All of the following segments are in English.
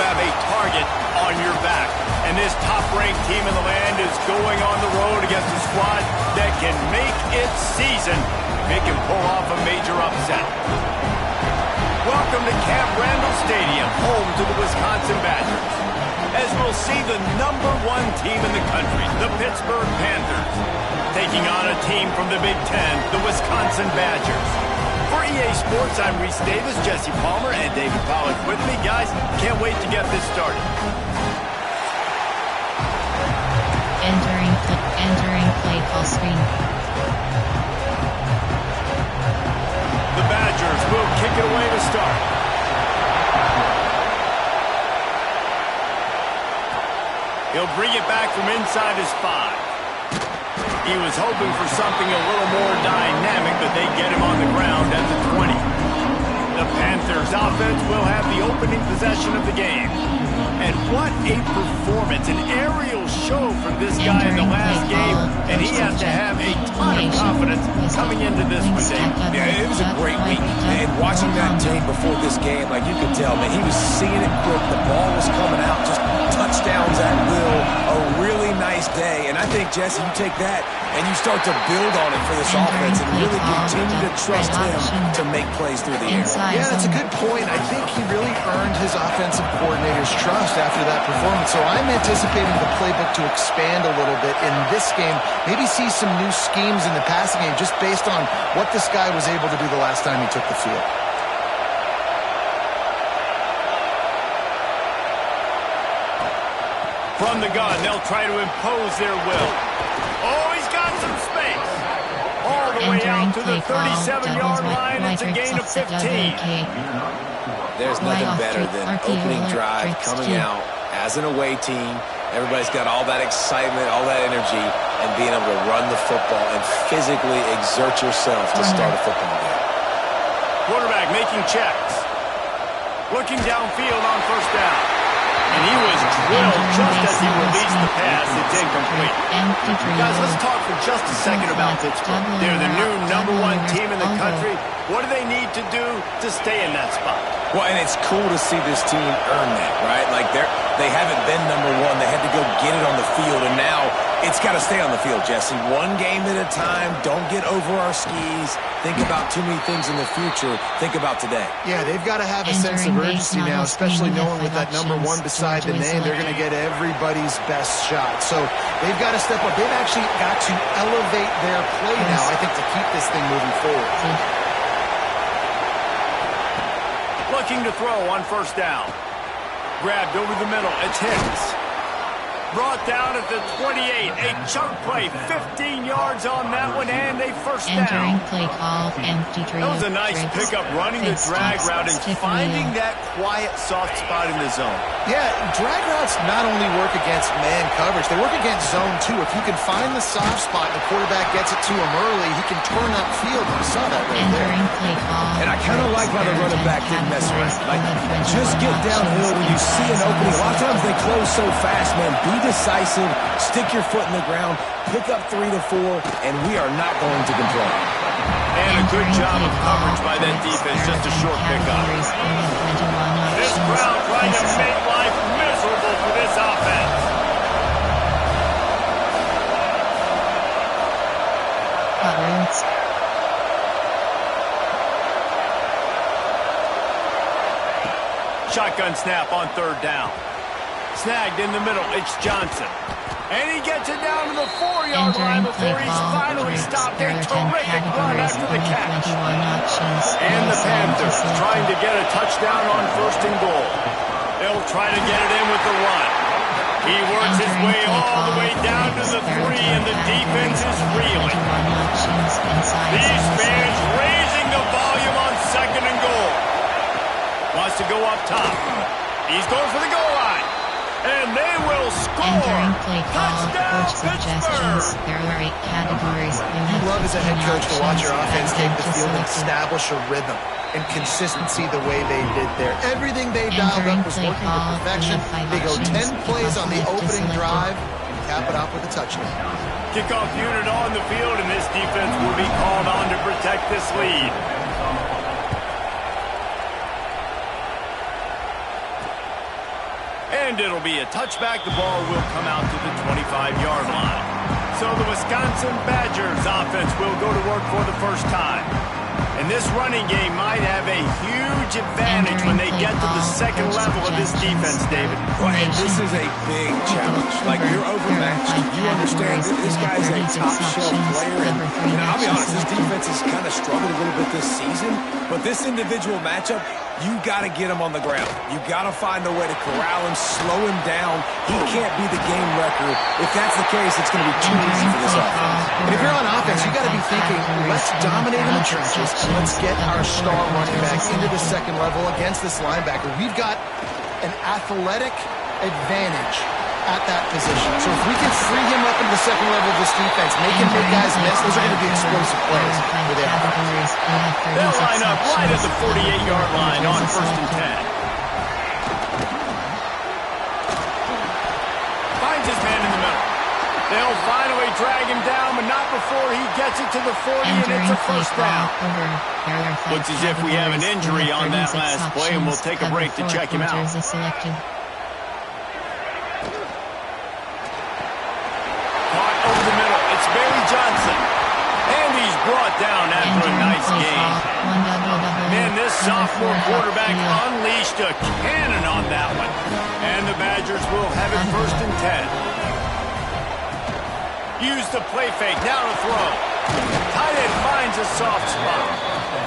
have a target on your back. And this top-ranked team in the land is going on the road against a squad that can make its season. They can pull off a major upset. Welcome to Camp Randall Stadium, home to the Wisconsin Badgers. As we'll see the #1 team in the country, the Pittsburgh Panthers, taking on a team from the Big Ten, the Wisconsin Badgers. For EA Sports, I'm Reese Davis, Jesse Palmer, and David Pollack with me. Guys, can't wait to get this started. Entering play call screen. The Badgers will kick it away to start. He'll bring it back from inside his 5. He was hoping for something a little more dynamic, but they get him on the ground at the 20. The Panthers offense will have the opening possession of the game. And what a performance, an aerial show from this guy in the last game, and he has to have a ton of confidence coming into this one, Dave. Yeah, it was a great week, and watching that tape before this game, like you could tell, man, he was seeing it quick, the ball was coming out, just touchdowns at will, a really nice day, and I think, Jesse, you take that and you start to build on it for this offense and really continue to trust him to make plays through the air. Yeah, that's a good point. I think he really earned his offensive coordinator's trust after that performance. So I'm anticipating the playbook to expand a little bit in this game. Maybe see some new schemes in the passing game just based on what this guy was able to do the last time he took the field. From the gun, they'll try to impose their will. Oh, he's got some space. All the way out to the 37-yard line. It's a gain of 15. There's nothing better than opening drive, coming out as an away team. Everybody's got all that excitement, all that energy, and being able to run the football and physically exert yourself to start a football game. Quarterback making checks. Looking downfield on first down. And he was drilled just as he released the pass. It's incomplete. Guys, let's talk for just a second about Pittsburgh. They're the new #1 team in the country. What do they need to do to stay in that spot? Well, and it's cool to see this team earn that, right? Like they haven't been #1. They had to go get it on the field, and now it's got to stay on the field, Jesse. One game at a time. Don't get over our skis. Think about too many things in the future. Think about today. Yeah, they've got to have a sense of urgency now, especially knowing with that #1 beside the name, they're going to get everybody's best shot. So they've got to step up. They've actually got to elevate their play now, I think, to keep this thing moving forward. Looking to throw on first down. Grabbed over the middle. It's Hicks. Brought down at the 28. A chunk play. 15 yards on that one and a first down. Entering play call, empty That was a nice pickup running the drag route and finding that quiet soft spot in the zone. Yeah, drag routes not only work against man coverage, they work against zone too. If you can find the soft spot and the quarterback gets it to him early, he can turn upfield. You saw that right there. And I kind of like how the running back didn't mess around. Like, just get downhill when you see an opening. A lot of times they close so fast, man. Be decisive, stick your foot in the ground, pick up 3 to 4, and we are not going to complain. And a good job of coverage by that defense, just a short pickup. This crowd trying to make life miserable for this offense. Shotgun snap on third down. Snagged in the middle, it's Johnson. And he gets it down to the 4-yard line before he's finally stopped. A terrific run after the catch. And the Panthers trying to get a touchdown on first and goal. They'll try to get it in with the run. He works his way all the way down to the 3, and the defense is reeling. These fans raising the volume on second and goal. Wants to go up top. He's going for the goal line. And they will score. Entering play call, Touchdown, coach suggestions. There are 8 categories. You love as a head coach to watch your offense take the field and establish a rhythm and consistency the way they did there. Everything they dialed up was working to perfection. They go 10 plays on the opening drive and cap it off with a touchdown. Kickoff unit on the field, and this defense will be called on to protect this lead. And it'll be a touchback. The ball will come out to the 25-yard line. So the Wisconsin Badgers offense will go to work for the first time. And this running game might have a huge advantage when they get to the second level of this defense, David. Well, and this is a big challenge. Like, you're overmatched. You understand this guy's a top-shelf player. And I'll be honest, this defense has kind of struggled a little bit this season. But this individual matchup, you got to get him on the ground. You got to find a way to corral him, slow him down. He can't be the game wrecker. If that's the case, it's going to be too easy for this offense. And if you're on offense, you got to be thinking, let's dominate in the trenches. Let's get our star running back into the second level against this linebacker. We've got an athletic advantage at that position. So if we can free him up into the second level of this defense, make him make guys miss, those are going to be explosive plays for the offense. They'll line up right at the 48-yard line on 1st and 10. Finds his man in the middle. They'll finally drag him down, but not before he gets it to the 40, and it's a first down. Looks as if we have an injury on that last play, and we'll take a break to check him out. Caught over the middle. It's Barry Johnson. And he's brought down after a nice game. Man, this sophomore quarterback unleashed a cannon on that one. And the Badgers will have it 1st and 10. Use the play fake. Now to throw. Tight end finds a soft spot.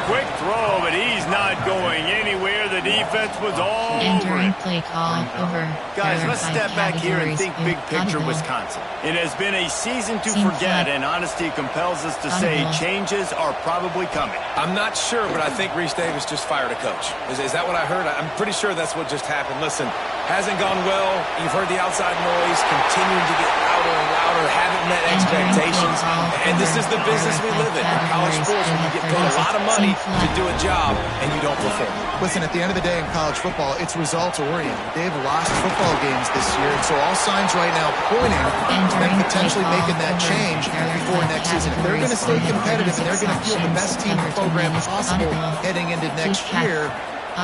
Quick throw, but he's not going anywhere. The defense was all over it. Play call over. Guys, let's step back here and think big picture Wisconsin. It has been a season to forget, and honesty compels us to say changes are probably coming. I'm not sure, but I think Reese Davis just fired a coach. Is that what I heard? I'm pretty sure that's what just happened. Listen, hasn't gone well. You've heard the outside noise, continuing to get louder and louder, haven't met expectations. And this is the business we live in. In college sports, when you get paid a lot of money to do a job and you don't perform. Listen, at the end of the day in college football, it's results-oriented. They've lost football games this year, and so all signs right now pointing to them potentially making that change before next season. If they're going to stay competitive and they're going to field the best team program possible heading into next year,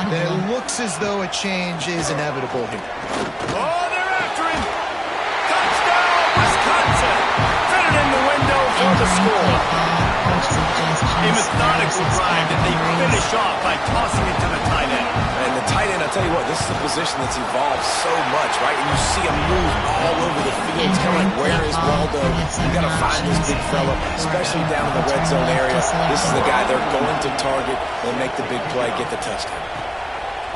then it looks as though a change is inevitable here. Oh, they're after him! Touchdown, Wisconsin! Fit it in the window for the score. A methodical drive that they finish off by tossing it to the tight end. And the tight end, I'll tell you what, this is a position that's evolved so much, right? And you see him move all over the field. It's kind of like, where is Waldo? You got to find this big fella, especially down in the red zone area. This is the guy they're going to target and make the big play, get the touchdown.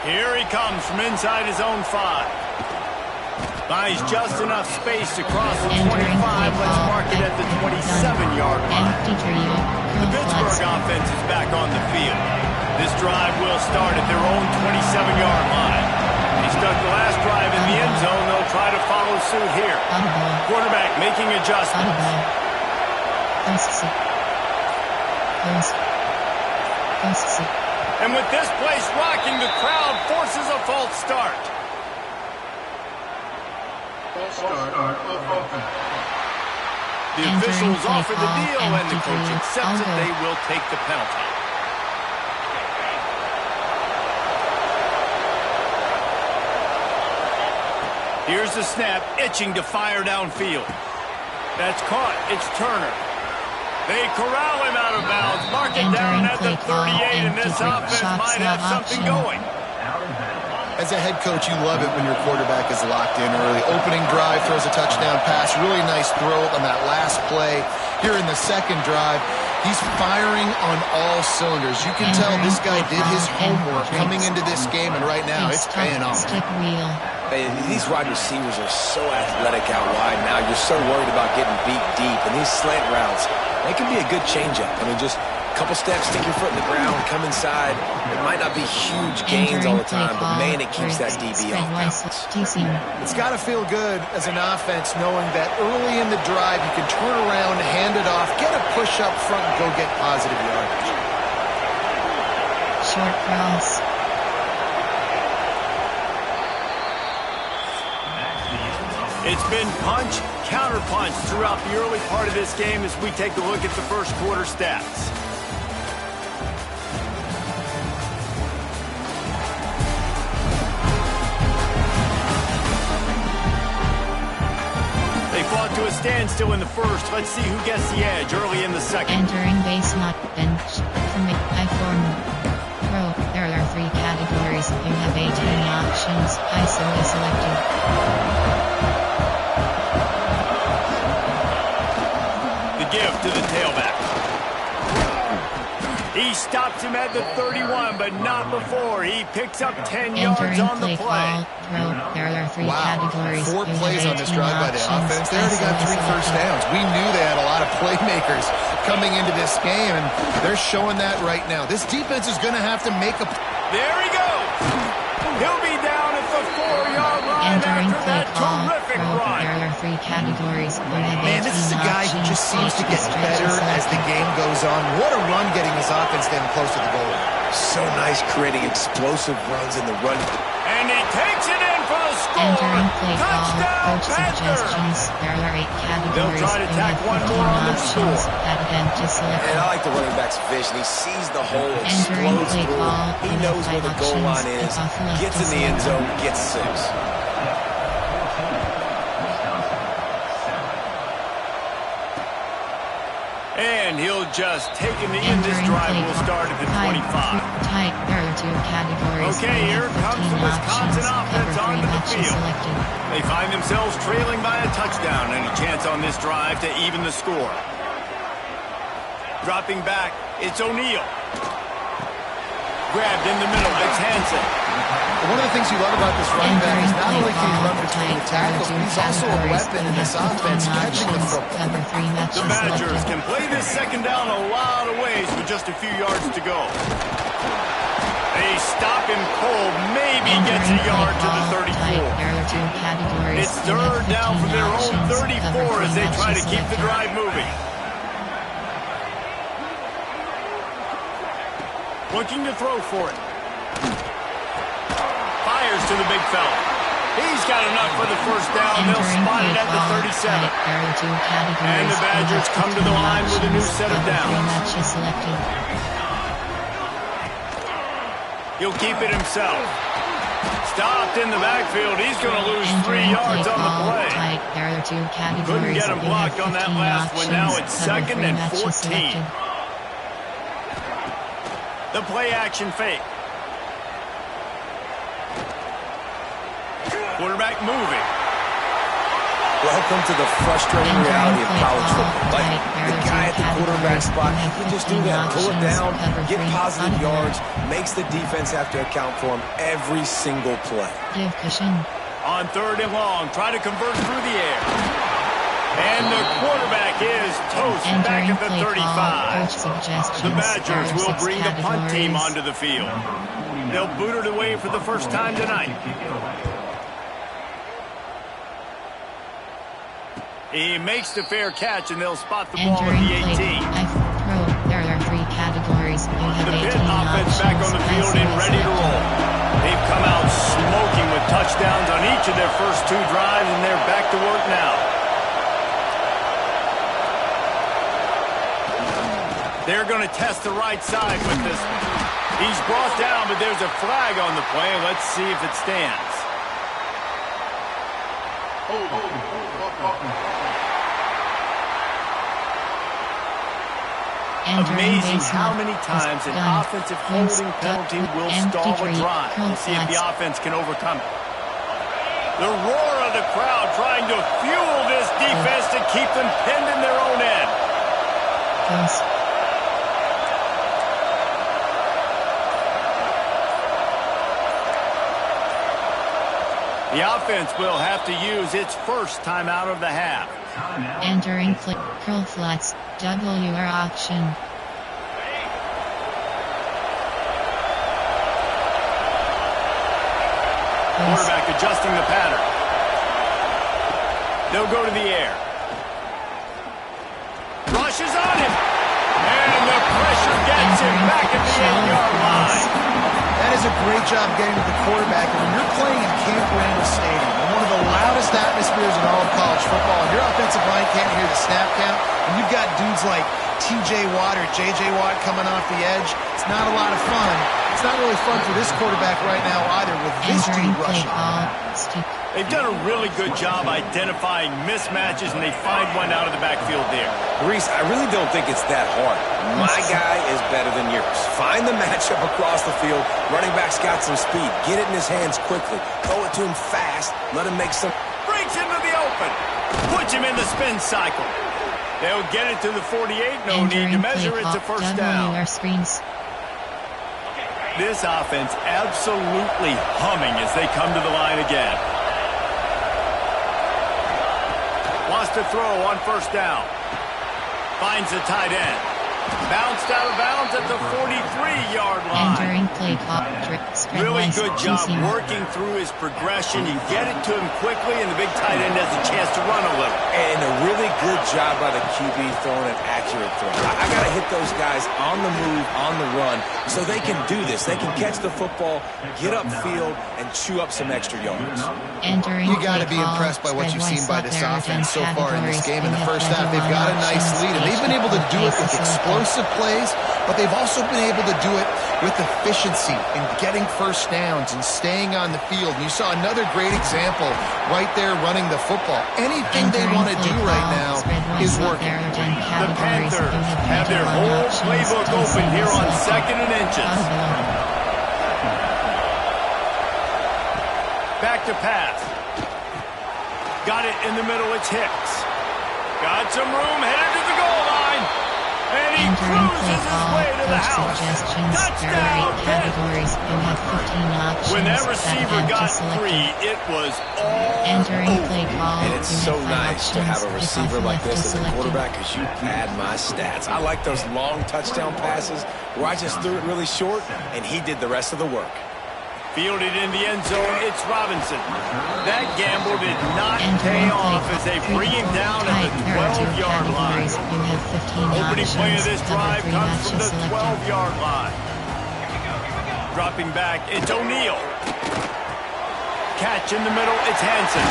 Here he comes from inside his own 5. Buys just enough space to cross the 25. Let's mark it at the 27-yard line. The Pittsburgh offense is back on the field. This drive will start at their own 27-yard line. He stuck the last drive in the end zone. They'll try to follow suit here. Quarterback making adjustments. And with this place rocking, the crowd forces a false start. The officials offer the deal, and the coach accepts it. They will take the penalty. Here's the snap, itching to fire downfield. That's caught. It's Turner. They corral him out of bounds, mark it down at the 38, and this offense might have something going. As a head coach, you love it when your quarterback is locked in early. Opening drive, throws a touchdown pass. Really nice throw on that last play. Here in the second drive, he's firing on all cylinders. You can tell this guy did his homework coming into this game, and right now it's paying off. These wide receivers are so athletic out wide now. You're so worried about getting beat deep. And these slant routes, they can be a good changeup. I mean, just a couple steps, stick your foot in the ground, come inside. It might not be huge gains all the time, but man, it keeps that DB off balance. It's got to feel good as an offense knowing that early in the drive you can turn around, hand it off, get a push up front, and go get positive yardage. Short cross. It's been punch, counter-punch throughout the early part of this game as we take a look at the first quarter stats. 10 still in the first. Let's see who gets the edge early in the second. Entering base not bench. Commit I form. Pro. There are 3 categories. You have 18 options. ISO is selected. The give to the tailback. He stops him at the 31, but not before. He picks up 10 yards on the play. Pro. There are 3 categories. 4 plays on this drive by the offense. They already got 3 first downs. We knew they had a lot of playmakers coming into this game, and they're showing that right now. This defense is going to have to make a... There he goes. He'll be down at the 4-yard line Entering after play that call. terrific Pro. run. There are 3 categories. Man, this is a guy who just seems to get better as the game goes on. What a run getting his offense getting close to the goal. So nice creating explosive runs in the run. And he takes it in for the score. Entering play call. Touchdown, Coach Panthers. suggestions. There are 8 categories. They'll try to tack one more on the options. score. That event is selected. And I like the running back's vision. He sees the hole, Entering explodes play through. call. He knows where the goal line is, gets in the end zone, gets 6. And he'll just take him in. This drive will start at the 25. Tight. There are 2 categories. Okay, here comes the Wisconsin offense onto the field. Selected. They find themselves trailing by a touchdown and a chance on this drive to even the score. Dropping back, it's O'Neal. Grabbed in the middle, it's Hansen. One of the things you love about this running back is not only can he run between the tackles, but he's also a weapon in this offense, catching the football. The Badgers can play this second down a lot of ways with just a few yards to go. They stop him cold, maybe gets a yard to the 34. It's third down from their own 34 as they try to keep the drive moving. Looking to throw for it. Fires to the big fella. He's got enough for the first down. They'll spot it at the 37. And the Badgers come to the line with a new set of downs. He'll keep it himself. Stopped in the backfield. He's going to lose 3 yards on the play. Couldn't get him blocked on that last one. Now it's 2nd and 14. The play action fake. Quarterback moving. Welcome to the frustrating reality of college football. Like, the guy at the quarterback spot, he can just do that. Pull it down, get positive yards, makes the defense have to account for him every single play. On 3rd and long, try to convert through the air. And the quarterback is toast back at the 35. The Badgers will bring the punt team onto the field. They'll boot it away for the first time tonight. He makes the fair catch, and they'll spot the ball at the 18. There are 3 categories. The Pitt offense back on the field and ready to roll. They've come out smoking with touchdowns on each of their first 2 drives, and they're back to work now. They're going to test the right side with this one. He's brought down, but there's a flag on the play. Let's see if it stands. Amazing how many times an offensive holding penalty will stall a drive. We'll see if the offense can overcome it. The roar of the crowd trying to fuel this defense to keep them pinned in their own end. The offense will have to use its first timeout of the half. Entering curl flats, WR option. Quarterback adjusting the pattern. They'll go to the air. Rushes on him. And the pressure gets him back at the 8-yard line. That is a great job getting to the quarterback. And when you're playing in Camp Randall Stadium, one of the loudest atmospheres in all of college football, and your offensive line can't hear the snap count, and you've got dudes like TJ Watt or JJ Watt coming off the edge, it's not a lot of fun. It's not really fun for this quarterback right now either with this dude rushing. They've done a really good job identifying mismatches, and they find one out of the backfield there. Reese, I really don't think it's that hard. My guy is better than yours. Find the matchup across the field. Running back's got some speed. Get it in his hands quickly. Throw it to him fast. Let him make some... Breaks into the open. Puts him in the spin cycle. They'll get it to the 48. No need to measure it to first down. This offense absolutely humming as they come to the line again. Wants to throw on first down. Finds the tight end. Bounced out of bounds at the 43-yard line. Entering play clock. Really good job working through his progression. You get it to him quickly, and the big tight end has a chance to run a little. And a really good job by the QB throwing an accurate throw. I got to hit those guys on the move, on the run, so they can do this. They can catch the football, get upfield, and chew up some extra yards. You got to be impressed by what you've seen by this offense so far in this game. In the first half, they've got a nice lead, and they've been able to do it with explosive plays, but they've also been able to do it with efficiency and getting first downs and staying on the field. And you saw another great example right there running the football. Anything they want to do right now is working. The Panthers have their whole playbook open here on 2nd and inches. Back to pass. Got it in the middle. It's Hicks. Got some room, headed to the goal line. And he cruises his way to the house. Touchdown, categories. You have 15 options. When that receiver got free, it was all Entering play call. And it's so nice to have a receiver like this as a quarterback because you pad my stats. I like those long touchdown passes where I just threw it really short and he did the rest of the work. Fielded in the end zone, it's Robinson. That gamble did not pay off as they bring him down at the 12-yard line. Opening play of this drive comes from the 12-yard line. Dropping back, it's O'Neal. Catch in the middle, it's Hansen.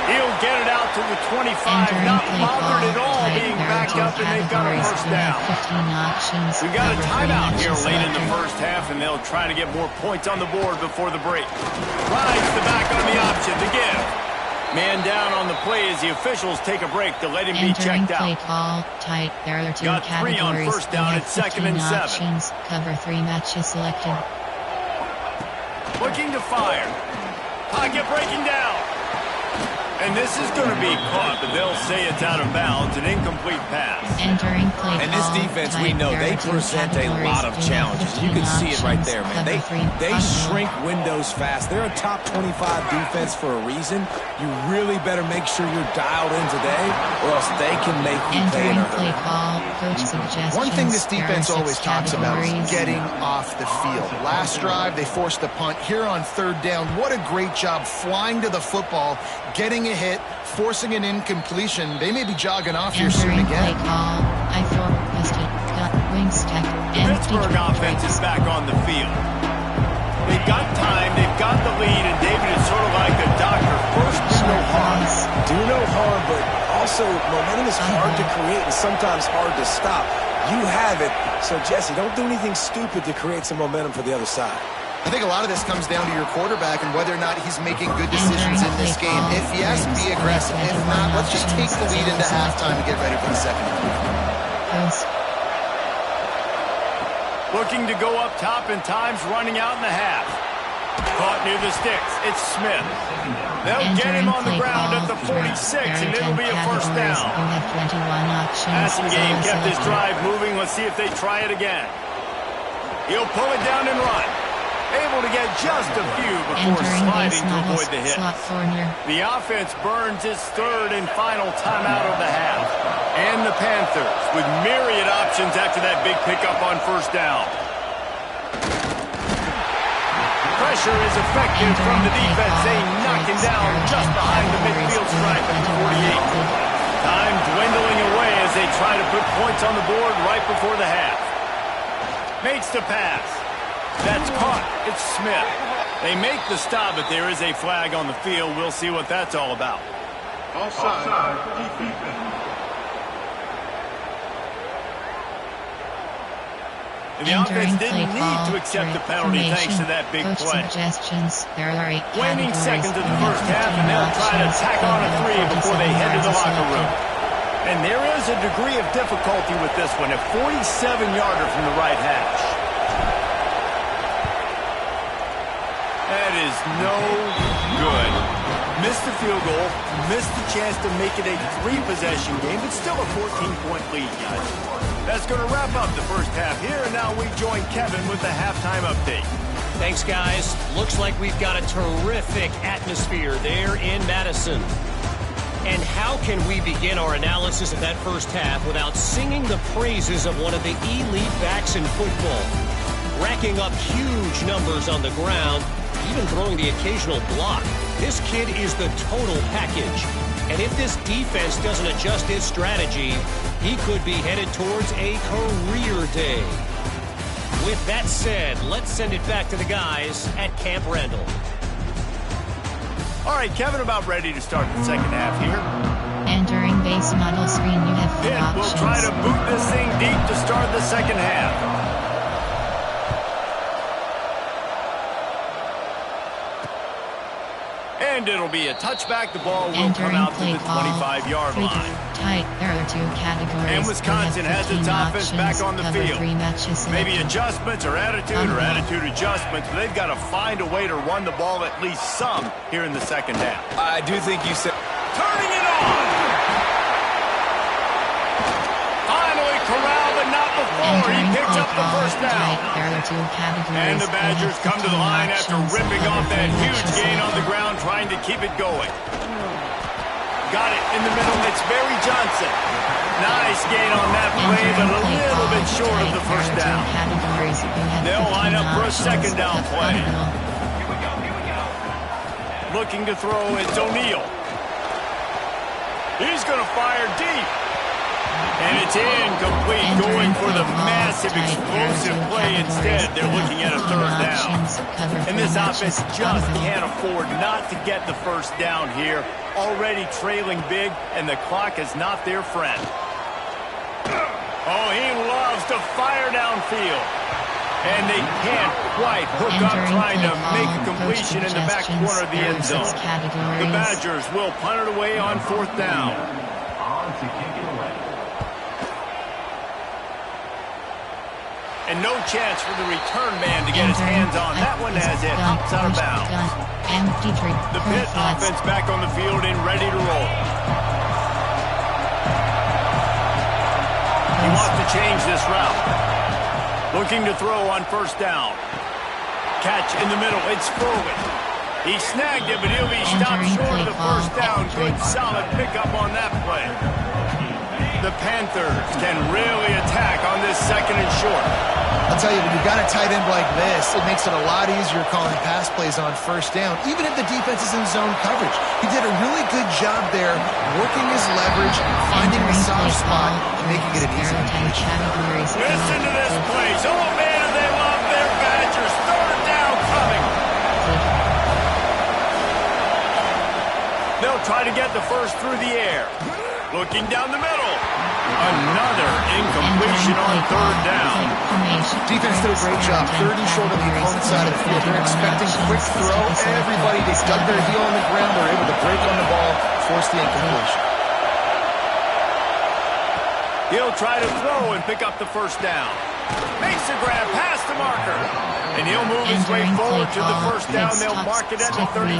He'll get it out to the 25, not bothered at all being backed up, and they've got a first down. We got a timeout here late in the first half, and they'll try to get more points on the board before the break. Rides the back on the option to give. Man down on the play as the officials take a break to let him be checked out. Play call, tight. There are two got categories. 3 on first down at 2nd and 7. Options. Cover 3 matches selected. Looking to fire. Pocket breaking down. And this is going to be caught, but they'll say it's out of bounds, an incomplete pass. Entering play and this defense, we know, they present a lot of challenges. You can see it right there, man. They shrink windows fast. They're a top 25 defense for a reason. You really better make sure you're dialed in today, or else they can make you pay in a hurry. One thing this defense always talks about is getting off the field. Last drive, they forced a punt. Here on 3rd down, what a great job flying to the football, getting a hit, forcing an incompletion. They may be jogging off here soon again. The Pittsburgh offense is back on the field. They've got time, they've got the lead, and David is sort of like a doctor. First, do no harm. Do no harm, but also momentum is hard to create and sometimes hard to stop. You have it, so Jesse, don't do anything stupid to create some momentum for the other side. I think a lot of this comes down to your quarterback and whether or not he's making good decisions in this game. If yes, be aggressive. If not, let's just take the lead into halftime and get ready for the second half. Looking to go up top in times, running out in the half. Caught near the sticks. It's Smith. They'll get him on the ground at the 46, and it'll be a first down. Passing game kept this drive moving. Let's see if they try it again. He'll pull it down and run. Able to get just a few before sliding to avoid the hit. The offense burns its 3rd and final timeout of the half. And the Panthers with myriad options after that big pickup on first down. Pressure is effective from the defense. They knock him down just behind the midfield stripe at the 48. Time dwindling away as they try to put points on the board right before the half. Makes the pass. That's caught. It's Smith. They make the stop, but there is a flag on the field. We'll see what that's all about. Offside. And the offense didn't need to accept the penalty thanks to that big play. Suggestions. There are 8 Waning categories. seconds of the You have first half, 15 and they'll try to options. tack on a three before they head to the yards locker room. selected. And there is a degree of difficulty with this one, a 47-yarder from the right hash. That is no good. Missed the field goal, missed the chance to make it a 3-possession game, but still a 14-point lead, guys. That's going to wrap up the first half here, and now we join Kevin with the halftime update. Thanks, guys. Looks like we've got a terrific atmosphere there in Madison. And how can we begin our analysis of that first half without singing the praises of one of the elite backs in football? Racking up huge numbers on the ground, even throwing the occasional block. This kid is the total package. And if this defense doesn't adjust its strategy, he could be headed towards a career day. With that said, let's send it back to the guys at Camp Randall. All right, Kevin, about ready to start the second half here. Entering base model screen, you have 4 Pitt options. will try to boot this thing deep to start the second half. And it'll be a touchback. The ball will come out to the 25-yard line. Tight. There are 2 categories. And Wisconsin has its offense back on the field. 3 matches Maybe selected. adjustments or attitude adjustments, but they've got to find a way to run the ball at least some here in the second half. I do think you said... Turning it on! Finally corralled, but not before. He picks up the first down. There are 2 categories. And the Badgers come to the line after ripping off that huge gain on the ground, trying to keep it going. Got it in the middle. It's Barry Johnson. Nice gain on that play, but a little bit short of the first down. They'll line up for a second down play. Looking to throw, it's O'Neal. He's going to fire deep. And it's incomplete, going for the massive, explosive play instead. They're looking at a third down. And this offense just can't afford not to get the first down here. Already trailing big, and the clock is not their friend. Oh, he loves to fire downfield. And they can't quite hook up trying to make a completion in the back corner of the end zone. The Badgers will punt it away on 4th down. And no chance for the return man to get his hands on that one as it hops out of bounds. The Pitt offense back on the field and ready to roll. He wants to change this route. Looking to throw on 1st down. Catch in the middle. It's Furwick. He snagged it, but he'll be stopped short of the first down. Good, solid pickup on that play. The Panthers can really attack on this 2nd and short. I'll tell you, when you've got a tight end like this, it makes it a lot easier calling pass plays on 1st down, even if the defense is in zone coverage. He did a really good job there, working his leverage, finding the soft spot, and making it an easy completion. Listen to this place. Oh, man, they love their Badgers. 3rd down coming. They'll try to get the first through the air. Looking down the middle. Another incompletion on 3rd down. Defense did a great job. 30 short of the opponent's side of the field. They're expecting quick throw. Everybody just dug their heel on the ground. They're able to break on the ball, force the incompletion. He'll try to throw and pick up the first down. Makes a grab past the marker. And he'll move his way forward to the first down. They'll mark it at the 35.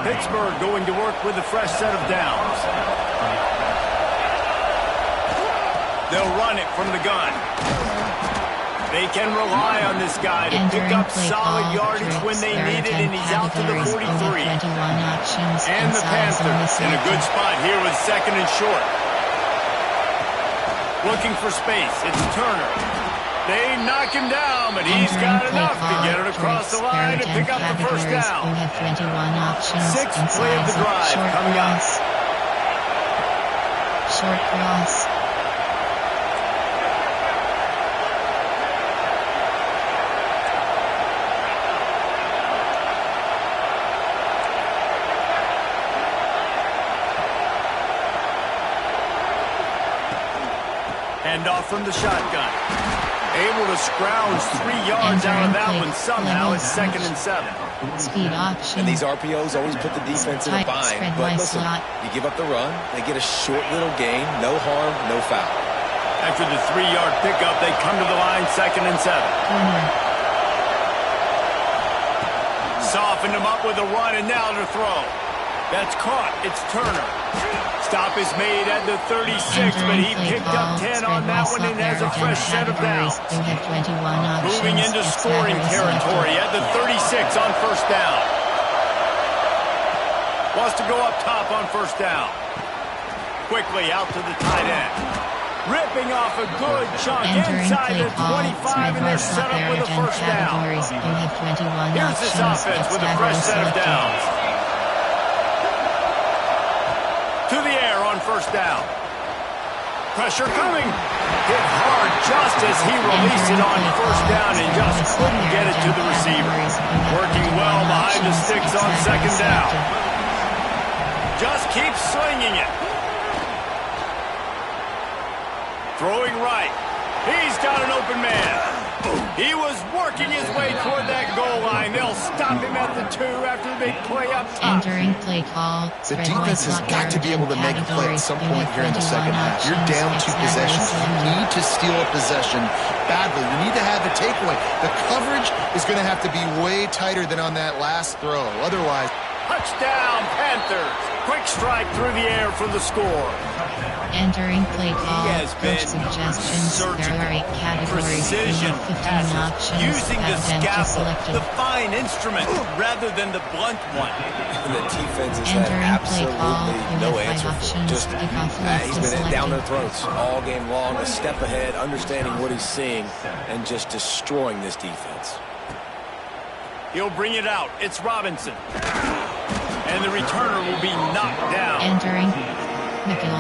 Pittsburgh going to work with a fresh set of downs. They'll run it from the gun. They can rely on this guy to pick up solid yardage when they need it, and he's out to the 43. And the Panthers in a good spot here with 2nd and short. Looking for space. It's Turner. They knock him down, but he's got enough to get it across the line and pick up the first down. 6th play of the drive coming up. Short cross. Hand off from the shotgun. Able to scrounge 3 yards out of that one somehow. It's 2nd and 7. Speed option. And these RPOs always put the defense in a bind. But listen, you give up the run, they get a short little gain, no harm, no foul. After the 3-yard pickup, they come to the line, 2nd and 7. Softened him up with a run, and now to throw. That's caught. It's Turner. Stop is made at the 36, but he picked up 10 on that one and has a fresh set of downs. Moving into scoring territory at the 36 on 1st down. Wants to go up top on 1st down. Quickly out to the tight end. Ripping off a good chunk inside the 25, and they're set up with a 1st down. Here's this offense with a fresh set of downs. To the air on 1st down. Pressure coming. Hit hard just as he released it on 1st down and just couldn't get it to the receiver. Working well behind the sticks on 2nd down. Just keeps slinging it. Throwing right. He's got an open man. He was working his way toward that goal line. They'll stop him at the 2 after the big play up top. Entering play call. The defense has got to be able to make a play at some point here in the 2nd half. You're down 2 possessions. You need to steal a possession badly. You need to have the takeaway. The coverage is going to have to be way tighter than on that last throw. Otherwise... Touchdown, Panthers. Quick strike through the air for the score. Entering play call. Coach suggestions. There are 8 categories. Precision, 15 options. using the scalpel, the fine instrument, rather than the blunt one. And the defense has had absolutely no answer for it. Just, he's been down their throats all game long, a step ahead, understanding what he's seeing, and just destroying this defense. He'll bring it out. It's Robinson. And the returner will be knocked down. Entering nickel.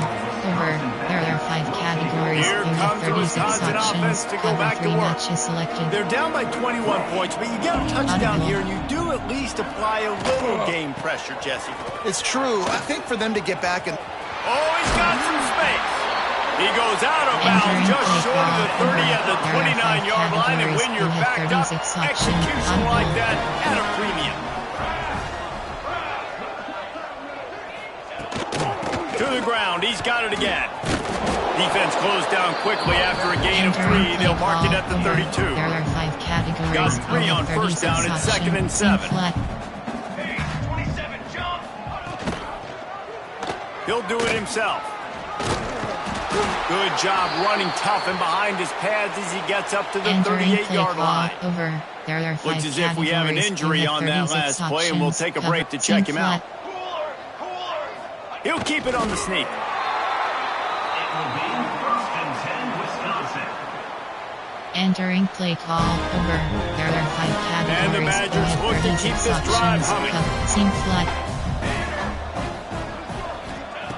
Over. There are 5 categories. Here comes the Wisconsin offense to go back to work. They're down by 21 points, but you get a touchdown here, and you do at least apply a little game pressure, Jesse. It's true. I think for them to get back and... Oh, he's got some space. He goes out of bounds just short of the 30 at the 29-yard line, and when you're backed up, execution like that at a premium. To the ground, he's got it again. Defense closed down quickly after a gain of 3. They'll mark it at the 32. There are 5 categories. Got 3 on 1st down. It's 2nd and 7. He'll do it himself. Good job running tough and behind his pads as he gets up to the 38-yard line. Looks as if we have an injury on that last play, and we'll take a break to check him out. He'll keep it on the sneak. It will be 1st and 10, Wisconsin. Entering play call. Over. There are 5 categories. And the Badgers look to keep this drive humming. Seam flat.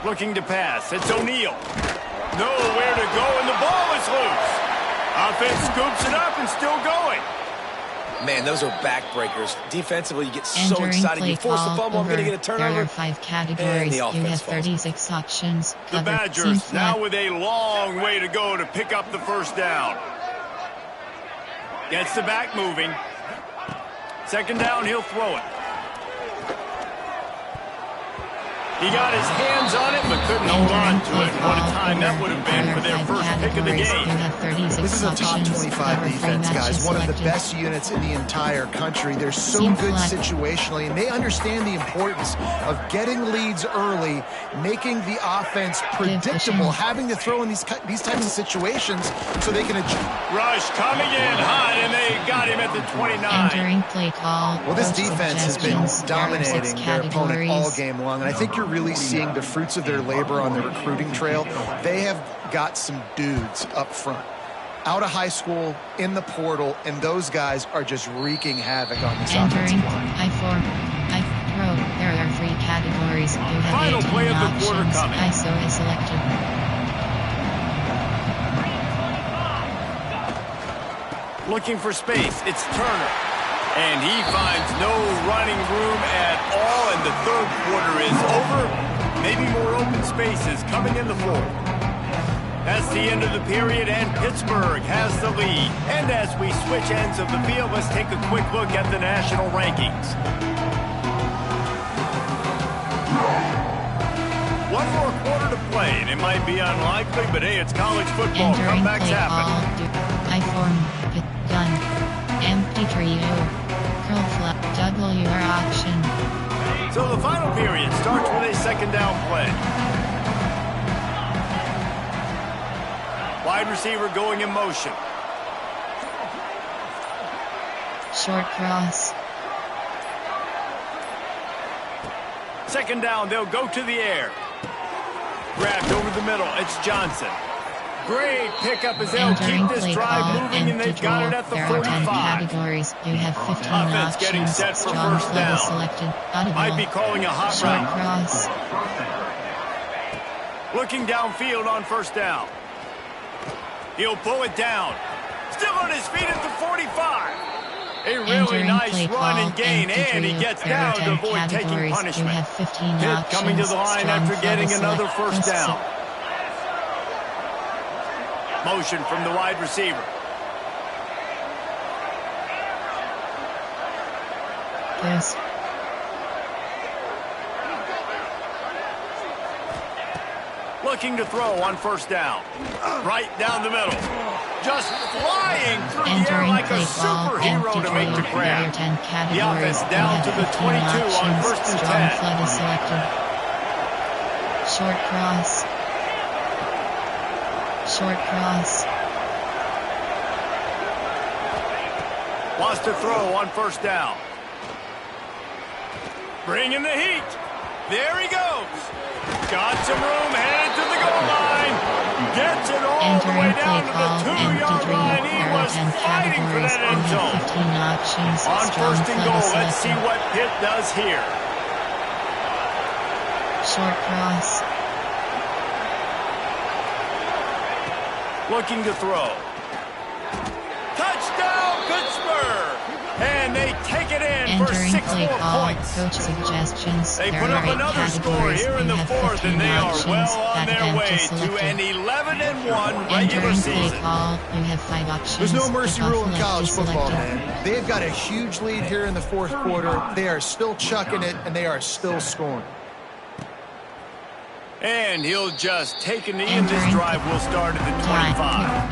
Looking to pass. It's O'Neal. Nowhere to go, and the ball is loose. Offense scoops it up and still going. Man, those are backbreakers. Defensively, you get so excited. You force the fumble, I'm going to get a turnover. There are 5 categories. You have 36 options. The Badgers now with a long way to go to pick up the 1st down. Gets the back moving. 2nd down, he'll throw it. He got his hands on it, but couldn't hold on to it. What a time that would have been for their first pick of the game. This is a top 25 defense, guys. One of the best units in the entire country. They're so good situationally, and they understand the importance of getting leads early, making the offense predictable, having to throw in these types of situations so they can adjust. Rush coming in hot, and they got him at the 29. Entering play call. Well, this defense has been dominating their opponent all game long, and I think you're really seeing the fruits of their labor on the recruiting trail. They have got some dudes up front, out of high school, in the portal, and those guys are just wreaking havoc on this offensive line. I-4, I-throw. There are 3 categories. You have Final 18 play of the quarter options. coming. ISO is selected. Looking for space. It's Turner. And he finds no running room at all, and the 3rd quarter is over. Maybe more open spaces coming in the 4th. That's the end of the period, and Pittsburgh has the lead. And as we switch ends of the field, let's take a quick look at the national rankings. One more quarter to play, and it might be unlikely, but hey, it's college football. Comebacks happen. I form, gun, empty trio, curl flap, WR option. So the final period starts with a second down play. Wide receiver going in motion. Short cross. Second down, they'll go to the air. Grabbed over the middle, it's Johnson. Great pickup as they'll keep this drive moving, and they've got it at the 45. There are 10 categories. You have 15 Offense options. getting set for Strong first flow down. selected. Audible. Might be calling a hot Short route. cross. Looking downfield on first down. He'll pull it down. Still on his feet at the 45. A really Entering nice play run and call, gain, empty and he trio. gets There are down to 10 avoid taking categories. You punishment. have 15 Pitt options. coming to the line Strong after flow getting another select. first down. Motion from the wide receiver. Yes. Looking to throw on first down. Right down the middle. Just flying through the air Entering like a play ball, superhero to make the There are grab. 10 categories. The offense You down have to the 15 22 on options. first and Strong 10. flood is selected. Short cross. Short cross. Wants to throw on first down. Bringing the heat. There he goes. Got some room, headed to the goal line. Gets it all the way down to the 2-yard line. He was fighting for that end zone. 15 options. On first and goal, let's see what Pitt does here. Short cross. Looking to throw. Touchdown, Pittsburgh! And they take it in for Entering 6 play more call, points. coach suggestions. They There put are up 8 another score categories. here in You the have fourth, 15 and they are options. well on Back their bench way is to selected. an 11-1 regular Entering play season. call, you have 5 options. There's no mercy Kickoff rule in left college is football, selected. man. They've got a huge lead here in the fourth quarter. They are still chucking it, and they are still scoring. And he'll just take a knee, and this drive will start at the 25.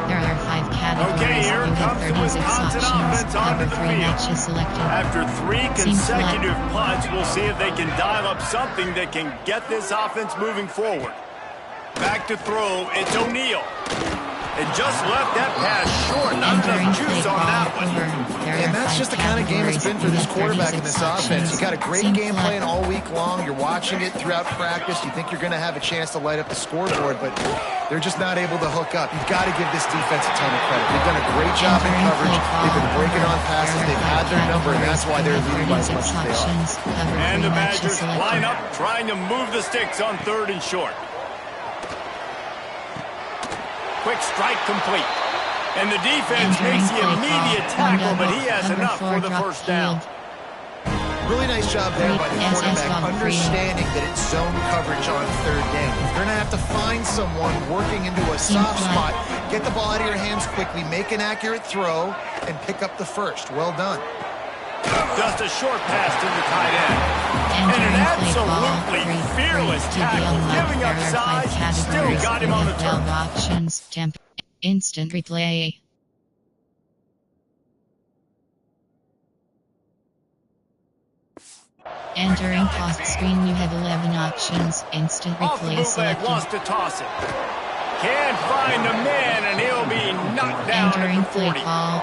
There are 5 categories. Okay, here You have comes the 36 Wisconsin options. offense onto Number the 3 field. match is selected. After 3 Seam consecutive flat. punts, we'll see if they can dial up something that can get this offense moving forward. Back to throw, it's O'Neal. And just left that pass short. Not Entering enough play juice on call, that one. And that's just the kind of game it's been for this quarterback in this offense. You got a great game plan all week long. You're watching it throughout practice. You think you're going to have a chance to light up the scoreboard, but they're just not able to hook up. You've got to give this defense a ton of credit. They've done a great job in coverage. They've been breaking on passes. They've had their number, and that's why they're leading by as much as they are. And the Badgers line up, trying to move the sticks on 3rd and short. Quick strike complete. And the defense makes the immediate tackle, but he has enough for the first down. Really nice job there by the quarterback, understanding that it's zone coverage on 3rd down. You're going to have to find someone working into a soft spot, get the ball out of your hands quickly, make an accurate throw, and pick up the first. Well done. Just a short pass to the tight end. And an absolutely fearless tackle, giving up size, still got him on the turf. 12 options. Temp. Instant replay. Entering toss screen, you have 11 options. Instant Off the replay bootleg, selected. wants to toss it. Can't find the man, and he'll be knocked down Entering at the play 40. call,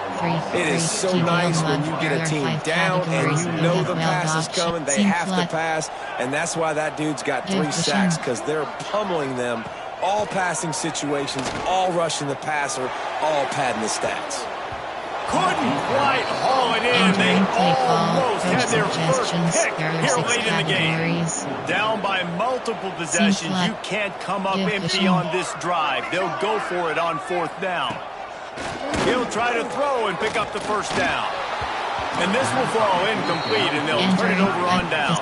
3. It is so nice when you get a team down and you know the pass is coming. They have to pass, and that's why that dude's got 3 sacks, because they're pummeling them. All passing situations, all rushing the passer, all padding the stats. Couldn't quite haul it in. They almost had their first pick here late in the game. Down by multiple possessions. You can't come up empty on this drive. They'll go for it on 4th down. He'll try to throw and pick up the first down. And this will fall incomplete, and they'll turn it over on down.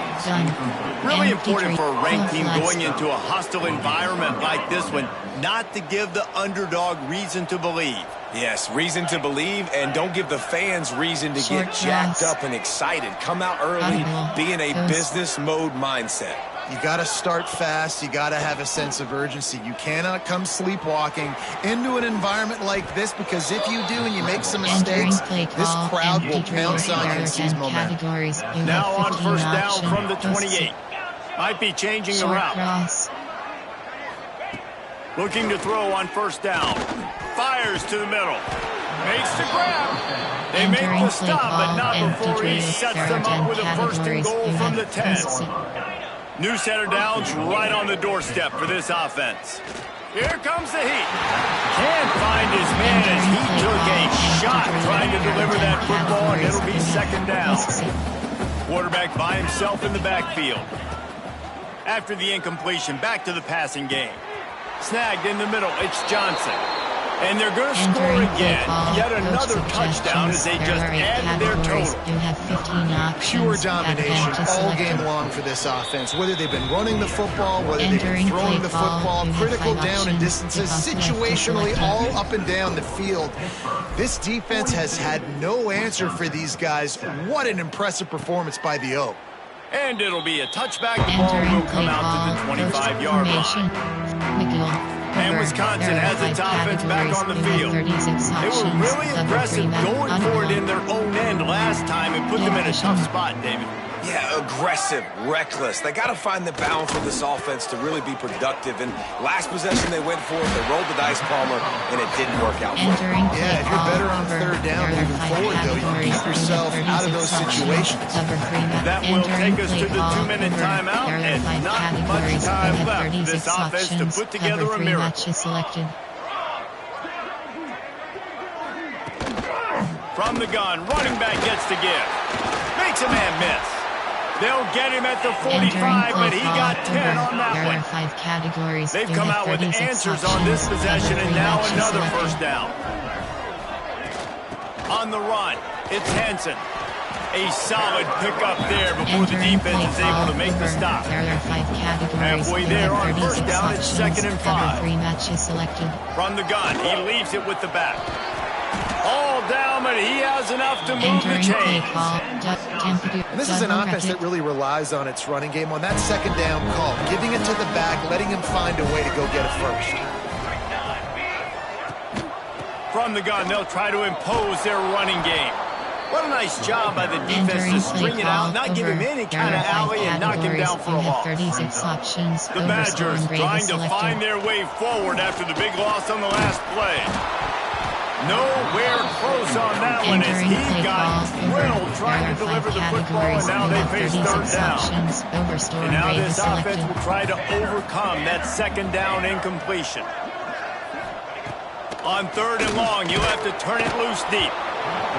Really important for a ranked team going into a hostile environment like this one, not to give the underdog reason to believe. Yes, reason to believe, and don't give the fans reason to get jacked up and excited. Come out early, be in a business mode mindset. You got to start fast. You got to have a sense of urgency. You cannot come sleepwalking into an environment like this, because if you do and you make some mistakes, this crowd will pounce on you and seize momentum. Now on first down from the 28. Might be changing the route. Looking to throw on first down. Fires to the middle. Makes the grab. They make the stop, but not before he sets them up with a first and goal from the 10. New center downs right on the doorstep for this offense. Here comes the heat. Can't find his man as he took a shot trying to deliver that football, and it'll be second down. Quarterback by himself in the backfield. After the incompletion, back to the passing game. Snagged in the middle, it's Johnson. And they're going to score again. Yet another touchdown as they just added their total. Pure domination all game long for this offense. Whether they've been running the football, whether they've been throwing the football, critical down and distances, situationally all up and down the field. This defense has had no answer for these guys. What an impressive performance by the O. And it'll be a touchback. The ball will come out to the 25-yard line. And Wisconsin has its offense back on the field. They were really aggressive going for it in their own end last time and put them in a tough spot, David. Yeah, aggressive, reckless. They got to find the balance for this offense to really be productive. And last possession they went for it, they rolled the dice, Palmer, and it didn't work out for them. Yeah, if you're better on third down moving forward, though, you keep yourself out of those situations. That will take us to the 2-minute timeout, and not much time left for this offense to put together a miracle. From the gun, running back gets to give. Makes a man miss. They'll get him at the 45, but he got 10 on that one. They've come out with answers on this possession, and now another first down. On the run, it's Hansen. A solid pickup there before the defense is able to make the stop. Halfway there on first down, it's 2nd and 5. From the gun, he leaves it with the back. All down, but he has enough to move the chains. And this is an offense that really relies on its running game on that second down call, giving it to the back, letting him find a way to go get it first. From the gun, they'll try to impose their running game. What a nice job by the defense to string it out, not give him any kind of alley, and knock him down for a loss. The Badgers trying to find their way forward after the big loss on the last play. Nowhere close on that one as he got drilled trying to deliver the football, and now they face third down. And now this offense will try to overcome that second down incompletion. On 3rd and long, you'll have to turn it loose deep.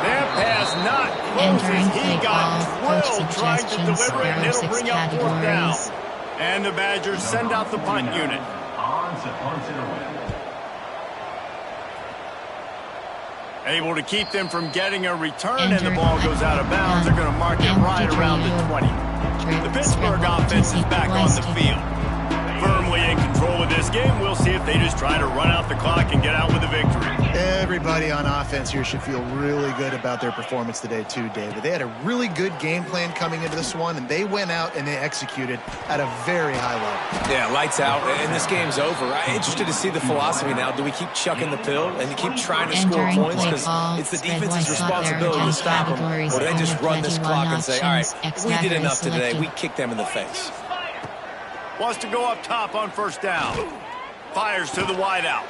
That pass not close as he got drilled trying to deliver it, and it'll bring up 4th down. And the Badgers send out the punt unit. On to punt it away. Able to keep them from getting a return, and the ball goes out of bounds. They're going to mark it right around the 20. The Pittsburgh offense is back on the field. Firmly in control of this game. We'll see if they just try to run out the clock and get out with a victory. Everybody on offense here should feel really good about their performance today too, David. They had a really good game plan coming into this one, and they went out and they executed at a very high level. Yeah, lights out, and this game's over. I'm interested to see the philosophy now. Do we keep chucking the pill and keep trying to score points? Because it's the defense's responsibility to stop them. Or do they just run this clock and say, all right, we did enough today. We kicked them in the face. Wants to go up top on first down. Fires to the wideout.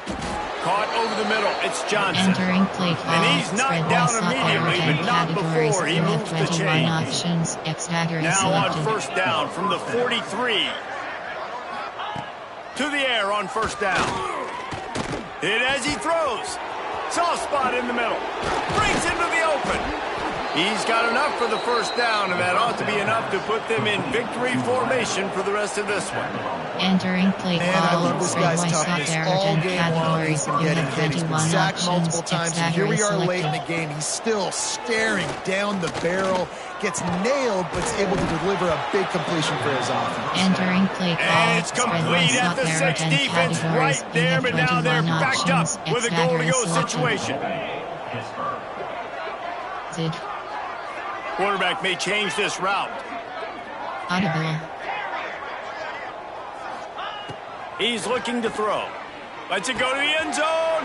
Caught over the middle. It's Johnson. And he's knocked down immediately, but not before he moves the chains. Now on first down from the 43. To the air on first down. Hit as he throws. Soft spot in the middle. Breaks into the open. He's got enough for the first down, and that ought to be enough to put them in victory formation for the rest of this one. Entering play Man, I love call, this spread guy's wide stop toughness. there All are 10 game long, he's categories. been You getting have hit. He's been 21 sacked options. multiple times, and here we are late in the game. He's still staring down the barrel, gets nailed, but is able to deliver a big completion for his offense. Entering play call, And it's spread wide complete stop at the there are 6 10 defense categories. right You there, have but now they're 21 backed up options. with a X-Dagger goal-to-go is selected. situation. Pittsburgh. Zid. Quarterback may change this route. Audible. He's looking to throw. Lets it go to the end zone.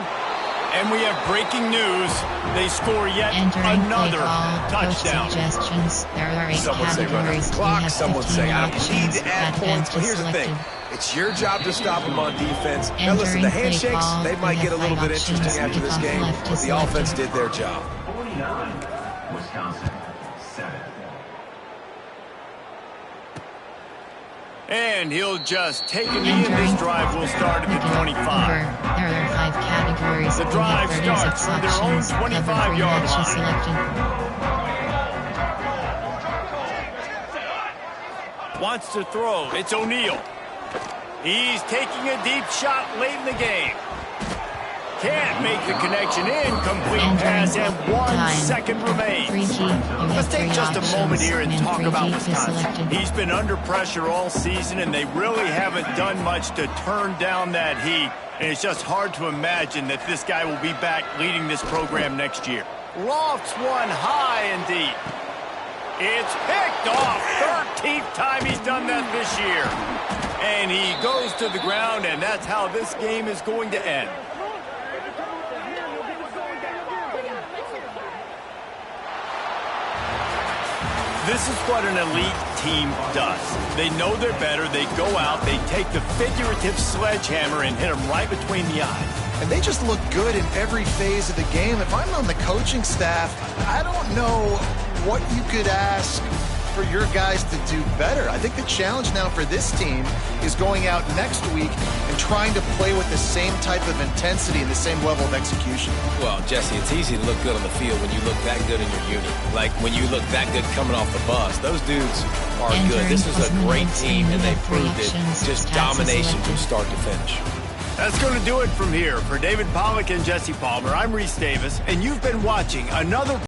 And we have breaking news. They score yet Entering another play call, touchdown. coach suggestions. There are 8 Some would say run out categories. the You clock. have Some would 15 say I don't need options. to add That points. But is here's the selected. thing. It's your job to stop them on defense. Now listen, the Entering play handshakes, call, they might you get a have little 5 bit options. interesting after this Kickoff game, left but is the offense selected. did their job. 49, Wisconsin, 7. And he'll just take a knee, and this drive will start at the 25. There are 5 categories. The You drive have 36 starts from their own options. Cover 25-yard 3 line. selected. Wants to throw. It's O'Neal. He's taking a deep shot late in the game. Can't make the connection. Incomplete pass, and 1 second remains. 3G. You Let's have take 3 just a moment options. here and Man talk 3G about is Wisconsin. selected. He's been under pressure all season, and they really haven't done much to turn down that heat. And it's just hard to imagine that this guy will be back leading this program next year. Lofts one high and deep. It's picked off. 13th time he's done that this year. And he goes to the ground, and that's how this game is going to end. This is what an elite team does. They know they're better. They go out, they take the figurative sledgehammer and hit them right between the eyes. And they just look good in every phase of the game. If I'm on the coaching staff, I don't know what you could ask for your guys to do better. I think the challenge now for this team is going out next week and trying to play with the same type of intensity and the same level of execution. Well, Jesse, it's easy to look good on the field when you look that good in your unit. Like when you look that good coming off the bus. Those dudes are good. This is a great team, and they proved it. Just domination from start to finish. That's going to do it from here. For David Pollack and Jesse Palmer, I'm Reese Davis, and you've been watching another